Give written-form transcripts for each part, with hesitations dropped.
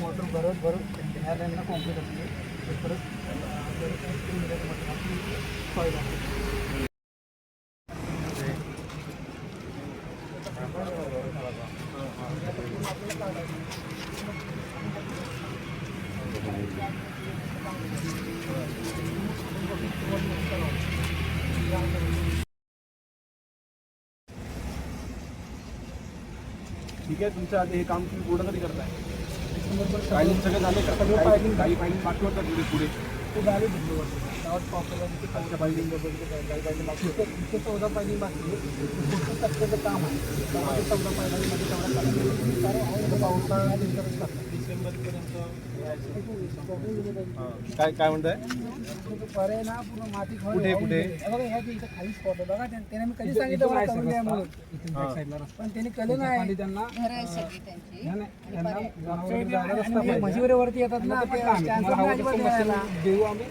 Motor भरत ह्या लाईनला concrete असते परत सॉईल असते. ठीक आहे, तुमचं आता हे काम तुम्ही पूर्ण कधी करताय? पायलिंग सगळं झाले का? सगळं पायलिंग काही पायलिंग बाकी होतात पुढे पुढे ते झाले गावात पावसाळ्यामध्ये खालच्या पायलिंग पायलिंग बाकी इथे 14 पायलिंग बाकी टक्क्याचं काम आहे. 14 पायलिंगमध्ये तेवढा पावसाळा डिसेंबरपर्यंत काय म्हणताय? पर्याय ना पूर्ण माती कुठे कुठे बघा ह्या इथं खाली स्पॉट आहे बघा. त्याने मी कधी सांगितलं करून द्या म्हणून, पण त्यांनी केलं नाही. त्यांना म्हशीवरती येतात ना देऊ आम्ही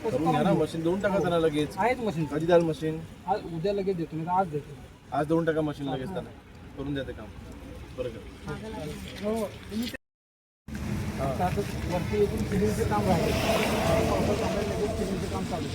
मशीन देऊन टाका त्यांना लगेच. आहेत मशीन कधी द्याल मशीन? आज उद्या लगेच देतो मी आज देतो. आज देऊन टाका मशीन लगेच त्यांना, करून द्या ते काम. बरोबर हो तुम्ही वरती येऊन फिलिंगचं काम राहते. लगेच फिलिंगचं काम चालू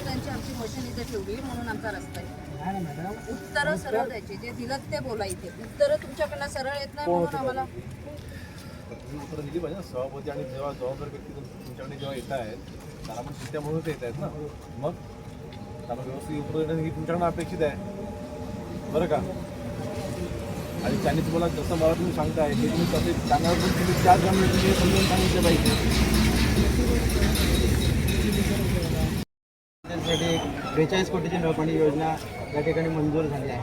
त्यांची आमची मशीन इथे ठेवली म्हणून आमचा रस्ता आहे. नाही ना मॅडम, उत्तरं सरळ द्यायची, जे दिलं ते बोला. इथे उत्तरं तुमच्याकडनं सरळ येत नाही म्हणून आम्हाला तुम्ही उत्तरं दिली पाहिजे ना. सभापती आणि जेव्हा जबाबदार व्यक्ती तुमच्याकडे जेव्हा येत आहेत त्याला पण सुट्ट्या म्हणून येत आहेत ना. मग त्याला व्यवस्थित उत्तर देणं ही तुमच्याकडनं अपेक्षित आहे, बरं का? आणि त्यांनी तुम्हाला जसं मला तुम्ही सांगताय हे तुम्ही तसे चांगलं तुम्ही त्याच ग्रामीण तुम्ही समजून सांगितलं पाहिजे. त्यासाठी 42 कोटीची नळपाणी योजना या ठिकाणी मंजूर झाली आहे.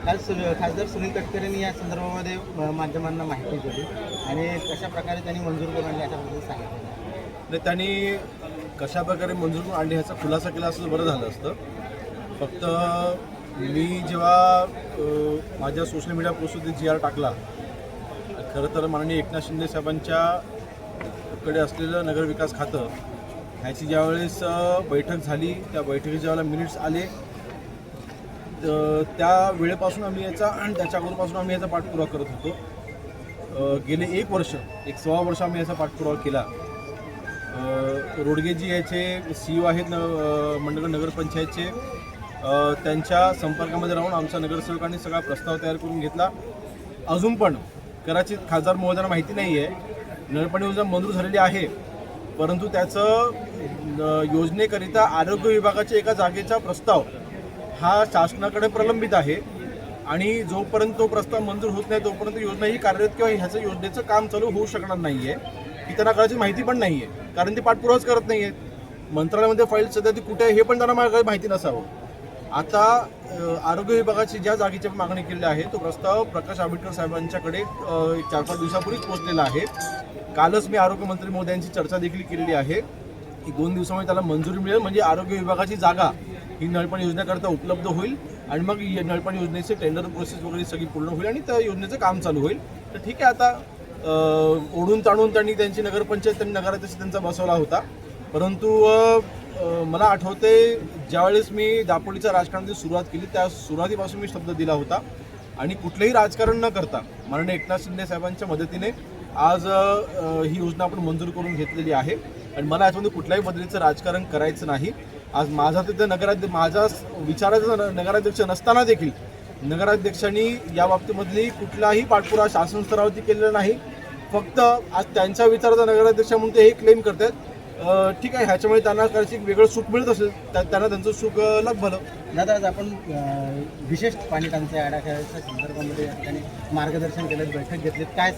काल खासदार सुनील तटकरेंनी या संदर्भामध्ये माध्यमांना माहिती दिली आणि कशा प्रकारे त्यांनी मंजूर करून आणली याच्याबद्दल सांगितलं. नाही, त्यांनी कशाप्रकारे मंजूर करून आणली ह्याचा खुलासा केला असं बरं झालं असतं. फक्त मी जेव्हा माझ्या सोशल मीडिया पोस्टवरती GR टाकला, खरं तर माननीय एकनाथ शिंदे साहेबांच्याकडे असलेलं नगरविकास खातं ह्याची ज्यावेळेस बैठक झाली, त्या बैठकीच्या ज्यावेळेला मिनिट्स आले त्या वेळेपासून आम्ही याचा आणि त्याच्या अगोदरपासून आम्ही याचा पाठपुरावा करत होतो. गेले 1 वर्ष 1.25 वर्ष आम्ही याचा पाठपुरावा केला. रोडगेजी याचे CEO आहेत मंडळ नगरपंचायतचे, त्यांच्या संपर्कामध्ये राहून आमच्या नगरसेवकांनी सगळा प्रस्ताव तयार करून घेतला. अजून पण कदाचित खासदार महोदयांना माहिती नाही आहे, नळपाणी योजना मंजूर झालेली आहे, परंतु त्याचं योजनेकरिता आरोग्य विभागाच्या एका जागेचा प्रस्ताव हा शासनाकडे प्रलंबित आहे. आणि जोपर्यंत तो प्रस्ताव मंजूर होत नाही तोपर्यंत योजना ही कार्यरत किंवा ह्याचं योजनेचं काम चालू होऊ शकणार नाही आहे. ही त्यांना कदाचित माहिती पण नाही आहे, कारण ते पाठपुरावाच करत नाही आहेत. मंत्रालयामध्ये फाईल सध्या ती कुठे आहे हे पण त्यांना मला माहिती नसावं. आता आरोग्य विभागाची ज्या जागेची मागणी केलेली आहे तो प्रस्ताव प्रकाश आंबेडकर साहेबांच्याकडे 4-5 दिवसापूर्वीच पोहोचलेला आहे. कालच मी आरोग्यमंत्री महोदयांची चर्चा देखील केलेली आहे की 2 दिवसामध्ये त्याला मंजुरी मिळेल, म्हणजे आरोग्य विभागाची जागा ही नळपाणी योजनेकरता उपलब्ध होईल आणि मग नळपाणी योजनेचे टेंडर प्रोसेस वगैरे सगळी पूर्ण होईल आणि त्या योजनेचं काम चालू होईल. तर ठीक आहे, आता ओढून ताणून त्यांनी त्यांची नगरपंचायत त्यांनी नगराध्यक्ष त्यांचा बसवला होता, परंतु मला आठवते ज्यावेळेस मी दापोलीच्या राजकारणाची सुरुवात केली त्या सुरुवातीपासून मी शब्द दिला होता आणि कुठलंही राजकारण न करता माननीय एकनाथ शिंदे साहेबांच्या मदतीने आज ही योजना आपण मंजूर करून घेतलेली आहे. आणि मला याच्यामध्ये कुठल्याही पद्धतीचं राजकारण करायचं नाही. आज माझा तिथं माझा विचाराचा नगराध्यक्ष नसताना देखील नगराध्यक्षांनी या बाबतीमधली कुठलाही पाठपुरावा शासन स्तरावरती केलेला नाही. फक्त आज त्यांच्या विचाराचा नगराध्यक्ष म्हणून ते हे क्लेम करतात. ठीक आहे, ह्याच्यामुळे त्यांना कदाचित वेगळं सुख मिळत असेल, त्यांना त्यांचं सुख लग दादा आज आपण विशेष पाणी टंचाई आढाव्याच्या संदर्भामध्ये या ठिकाणी मार्गदर्शन केलं, बैठक घेतली, काय